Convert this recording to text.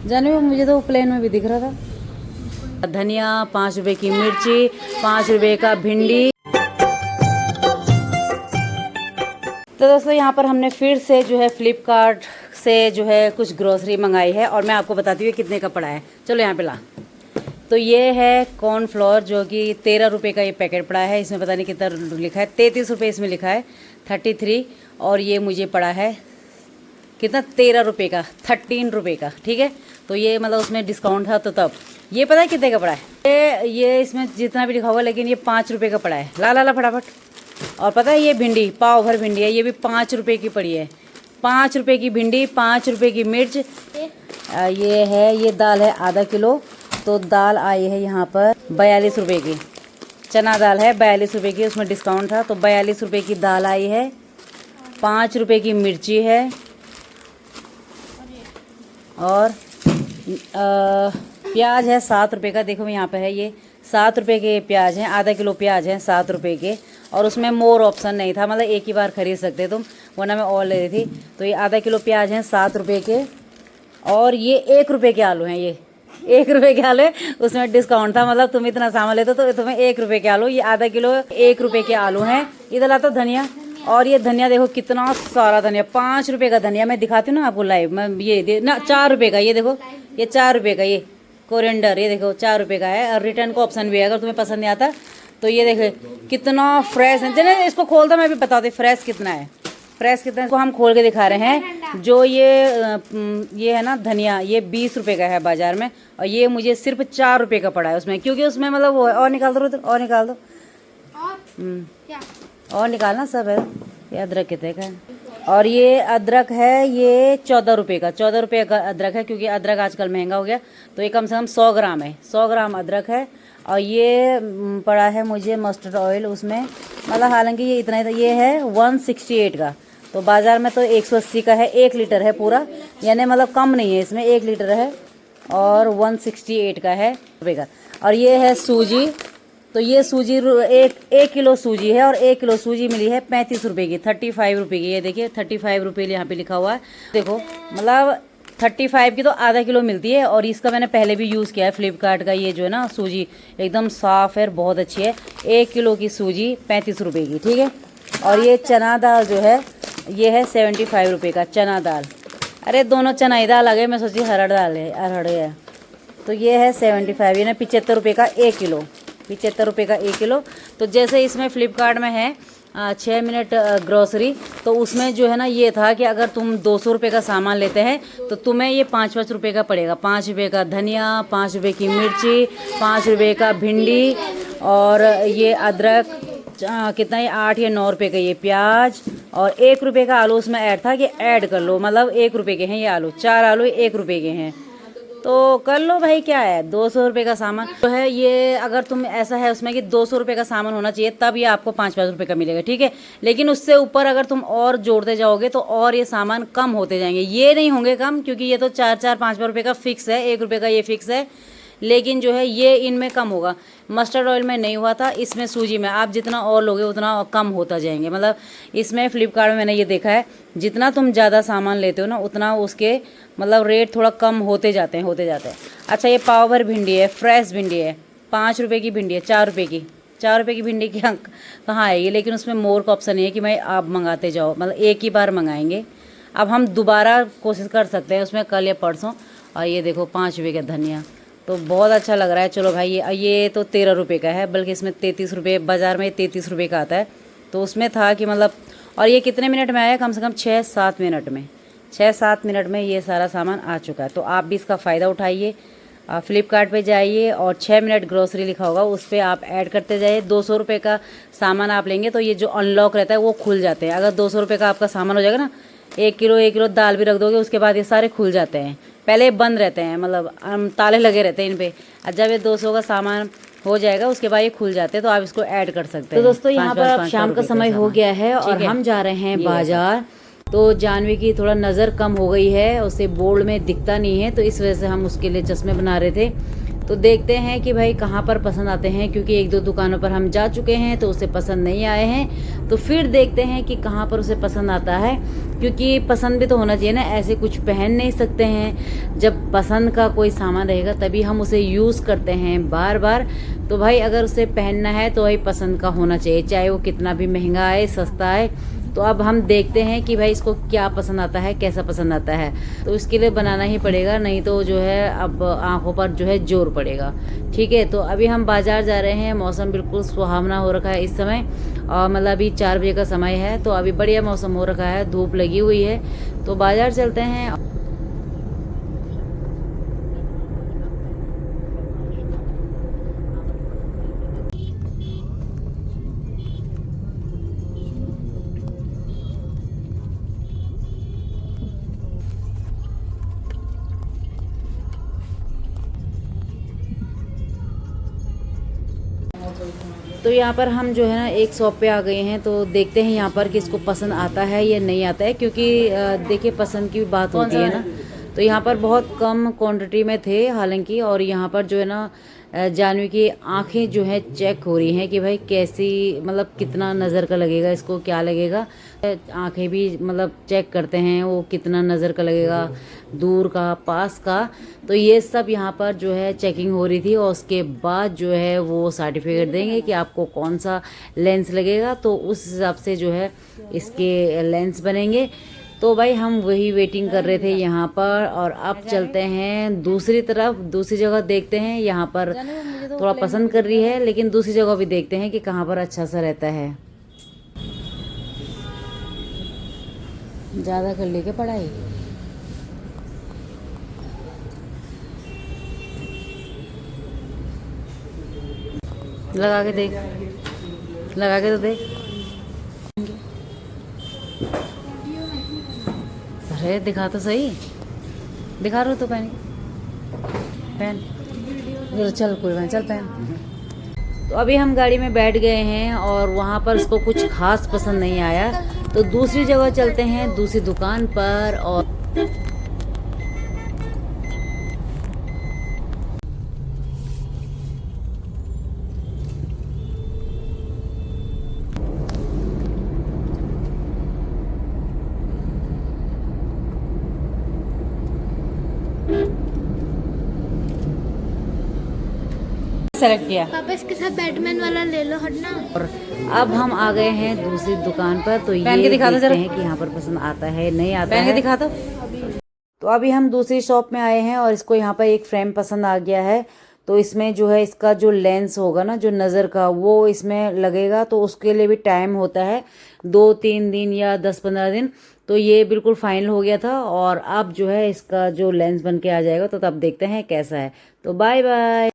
जाने वो मुझे तो प्लेन में भी दिख रहा था। धनिया 5 रुपए की, मिर्ची 5 रुपए का, भिंडी। तो दोस्तों यहाँ पर हमने फिर से जो है फ्लिपकार्ट से जो है कुछ ग्रोसरी मंगाई है और मैं आपको बताती हूँ कितने का पड़ा है। चलो यहाँ पे ला। तो ये है कॉर्नफ्लोर जो कि 13 रुपये का ये पैकेट पड़ा है। इसमें पता नहीं कितना लिखा है, 33 रुपये इसमें लिखा है, 33। और ये मुझे पड़ा है कितना, 13 रुपये का, 13 रुपये का। ठीक है, तो ये मतलब उसमें डिस्काउंट था तो तब। ये पता है कितने का पड़ा है? ये इसमें जितना भी लिखा हुआ, लेकिन ये 5 रुपये का पड़ा है। ला ला ला फटाफट। और पता है ये भिंडी, पाव भर भिंडी है, ये भी 5 रुपये की पड़ी है। 5 रुपये की भिंडी, 5 रुपये की मिर्च। ये है, ये दाल है आधा किलो। तो दाल आई है यहाँ पर 42 रुपये की। चना दाल है 42 रुपये की, उसमें डिस्काउंट था तो 42 रुपये की दाल आई है। 5 रुपये की मिर्ची है। और प्याज है 7 रुपये का। देखो यहाँ पे है, ये 7 रुपये के प्याज हैं, आधा किलो प्याज हैं 7 रुपये के। और उसमें मोर ऑप्शन नहीं था, मतलब एक ही बार खरीद सकते तुम, वरना मैं और ले रही थी। तो ये आधा किलो प्याज हैं 7 रुपये के। और ये 1 रुपये के आलू हैं, ये 1 रुपये के आलू है, उसमें डिस्काउंट था, मतलब तुम इतना सामान लेते तो तुम्हें 1 रुपये के आलू, ये आधा किलो 1 रुपये के आलू हैं। इधर लाता धनिया। और ये धनिया देखो कितना सारा धनिया, 5 रुपये का धनिया। मैं दिखाती हूँ ना आपको लाइव। मैं ये ना 4 रुपये का, ये देखो ये 4 रुपये का। ये कोरिएंडर ये देखो 4 रुपये का है। और रिटर्न का ऑप्शन भी है अगर तुम्हें पसंद नहीं आता तो। ये देखो कितना फ्रेश है। चलिए इसको खोलता मैं भी बताती फ्रेश कितना है। फ्रेश कितना है इसको हम खोल के दिखा रहे हैं। जो ये है ना धनिया, ये 20 रुपये का है बाजार में, और ये मुझे सिर्फ 4 रुपये का पड़ा है उसमें, क्योंकि उसमें मतलब वो है। और निकाल दो, और निकाल दो, और निकालना सब है। ये अदरक कितने का है? और ये अदरक है, ये 14 रुपये का। 14 रुपये का अदरक है, क्योंकि अदरक आजकल महंगा हो गया। तो ये कम से कम 100 ग्राम है, 100 ग्राम अदरक है। और ये पड़ा है मुझे मस्टर्ड ऑयल उसमें, मतलब हालांकि ये इतना ही, ये है 168 का। तो बाज़ार में तो 180 का है। 1 लीटर है पूरा, यानी मतलब कम नहीं है इसमें, 1 लीटर है। और 168 का है रुपये का। और ये है सूजी। तो ये सूजी एक किलो सूजी है, और 1 किलो सूजी मिली है 35 रुपये की, 35 रुपये की। ये देखिए 35 रुपये यहाँ पे लिखा हुआ है। देखो मतलब 35 की तो आधा किलो मिलती है। और इसका मैंने पहले भी यूज़ किया है फ्लिपकार्ट का। ये जो है ना सूजी एकदम साफ़ है, बहुत अच्छी है। 1 किलो की सूजी 35 रुपये की। ठीक है। और ये चना दाल जो है, ये है 75 रुपये का चना दाल। अरे दोनों चना ही दाल आ गए, मैं सोची हरड़ दाल है, अरहड़ है। तो ये है 75, ये ना 75 रुपये का 1 किलो, 75 रुपये का 1 किलो। तो जैसे इसमें फ्लिपकार्ट में है 6 मिनट ग्रोसरी, तो उसमें जो है ना ये था कि अगर तुम 200 रुपये का सामान लेते हैं तो तुम्हें ये 5-5 रुपये का पड़ेगा। 5 रुपये का धनिया, 5 रुपये की मिर्ची, 5 रुपये का भिंडी, और ये अदरक कितना, ये 8 या 9 रुपये का ये प्याज, और 1 रुपये का आलू उसमें ऐड था कि ऐड कर लो, मतलब 1 रुपये के हैं ये आलू। 4 आलू 1 रुपये के हैं, तो कर लो भाई, क्या है 200 रुपये का सामान तो है ये। अगर तुम ऐसा है उसमें कि 200 रुपये का सामान होना चाहिए, तब ये आपको 5-5 रुपये का मिलेगा। ठीक है, लेकिन उससे ऊपर अगर तुम और जोड़ते जाओगे तो और ये सामान कम होते जाएंगे, ये नहीं होंगे कम, क्योंकि ये तो 4-4, 5-5 रुपये का फिक्स है, 1 रुपये का ये फिक्स है। लेकिन जो है ये इनमें कम होगा। मस्टर्ड ऑयल में नहीं हुआ था, इसमें सूजी में आप जितना और लोगे उतना कम होता जाएंगे। मतलब इसमें फ्लिपकार्ट में मैंने ये देखा है, जितना तुम ज़्यादा सामान लेते हो ना, उतना उसके मतलब रेट थोड़ा कम होते जाते हैं। अच्छा, ये पाव भर भिंडी है, फ्रेश भिंडी है, 5 रुपये की भिंडी है, 4 रुपये की। 4 रुपये की भिंडी कहाँ है ये? लेकिन उसमें मोर का ऑप्शन नहीं है कि मैं आप मंगाते जाओ, मतलब एक ही बार मंगाएंगे। अब हम दोबारा कोशिश कर सकते हैं उसमें, कल या परसों। और ये देखो 5 रुपये का धनिया, तो बहुत अच्छा लग रहा है। चलो भाई, ये तो 13 रुपये का है, बल्कि इसमें 33 रुपये, बाज़ार में 33 रुपये का आता है। तो उसमें था कि मतलब, और ये कितने मिनट में आया? कम से कम 6-7 मिनट में, 6-7 मिनट में ये सारा सामान आ चुका है। तो आप भी इसका फ़ायदा उठाइए। आप फ्लिपकार्ट पे जाइए और 6 मिनट ग्रोसरी लिखा होगा, उस पर आप ऐड करते जाइए। 200 रुपये का सामान आप लेंगे तो ये जो अनलॉक रहता है वो खुल जाते हैं। अगर 200 रुपये का आपका सामान हो जाएगा ना, 1 किलो दाल भी रख दोगे, उसके बाद ये सारे खुल जाते हैं। पहले बंद रहते हैं, मतलब ताले लगे रहते हैं इन पे। और जब ये 200 का सामान हो जाएगा उसके बाद ये खुल जाते हैं, तो आप इसको ऐड कर सकते हैं। तो दोस्तों यहाँ पर अब शाम का समय हो गया है और हम जा रहे हैं बाजार। तो जानवी की थोड़ा नज़र कम हो गई है, उसे बोर्ड में दिखता नहीं है, तो इस वजह से हम उसके लिए चश्मे बना रहे थे। तो देखते हैं कि भाई कहाँ पर पसंद आते हैं, क्योंकि एक दो दुकानों पर हम जा चुके हैं तो उसे पसंद नहीं आए हैं। तो फिर देखते हैं कि कहाँ पर उसे पसंद आता है, क्योंकि पसंद भी तो होना चाहिए ना, ऐसे कुछ पहन नहीं सकते हैं। जब पसंद का कोई सामान रहेगा तभी हम उसे यूज़ करते हैं बार बार। तो भाई अगर उसे पहनना है तो भाई पसंद का होना चाहिए, चाहे वो कितना भी महंगा है सस्ता है। तो अब हम देखते हैं कि भाई इसको क्या पसंद आता है, कैसा पसंद आता है। तो इसके लिए बनाना ही पड़ेगा, नहीं तो जो है अब आंखों पर जो है जोर पड़ेगा। ठीक है, तो अभी हम बाज़ार जा रहे हैं। मौसम बिल्कुल सुहावना हो रखा है इस समय, और मतलब अभी 4 बजे का समय है, तो अभी बढ़िया मौसम हो रखा है, धूप लगी हुई है। तो बाज़ार चलते हैं। तो यहाँ पर हम जो है ना एक शॉप पे आ गए हैं, तो देखते हैं यहाँ पर कि इसको पसंद आता है या नहीं आता है, क्योंकि देखिए पसंद की बात होती है ना। तो यहाँ पर बहुत कम क्वांटिटी में थे हालांकि, और यहाँ पर जो है ना जानवी की आंखें जो है चेक हो रही हैं कि भाई कैसी, मतलब कितना नज़र का लगेगा, इसको क्या लगेगा। आंखें भी मतलब चेक करते हैं वो कितना नज़र का लगेगा, दूर का पास का। तो ये सब यहाँ पर जो है चेकिंग हो रही थी, और उसके बाद जो है वो सर्टिफिकेट देंगे कि आपको कौन सा लेंस लगेगा, तो उस हिसाब से जो है इसके लेंस बनेंगे। तो भाई हम वही वेटिंग कर रहे थे यहाँ पर, और अब चलते हैं दूसरी तरफ, दूसरी जगह देखते हैं। यहाँ पर थोड़ा पसंद कर रही है, लेकिन दूसरी जगह भी देखते हैं कि कहाँ पर अच्छा सा रहता है। ज़्यादा कर ली क्या पढ़ाई? लगा के देख, लगा के तो देख। अरे दिखा तो सही, दिखा रहा हो तो पहन, पहन चल, कोई बात, चल पहन। तो अभी हम गाड़ी में बैठ गए हैं, और वहाँ पर उसको कुछ खास पसंद नहीं आया, तो दूसरी जगह चलते हैं, दूसरी दुकान पर। और सेलेक्ट किया। पापा इसके साथ बैटमैन वाला ले लो, हटना। और अब हम आ गए हैं दूसरी दुकान पर, तो ये देखते हैं कि यहाँ पर पसंद आता है नहीं आता है। दिखा दो। तो अभी हम दूसरी शॉप में आए हैं, और इसको यहाँ पर एक फ्रेम पसंद आ गया है। तो इसमें जो है इसका जो लेंस होगा ना, जो नज़र का, वो इसमें लगेगा। तो उसके लिए भी टाइम होता है, 2-3 दिन या 10-15 दिन। तो ये बिल्कुल फाइनल हो गया था, और अब जो है इसका जो लेंस बन के आ जाएगा, तो तब देखते हैं कैसा है। तो बाय बाय।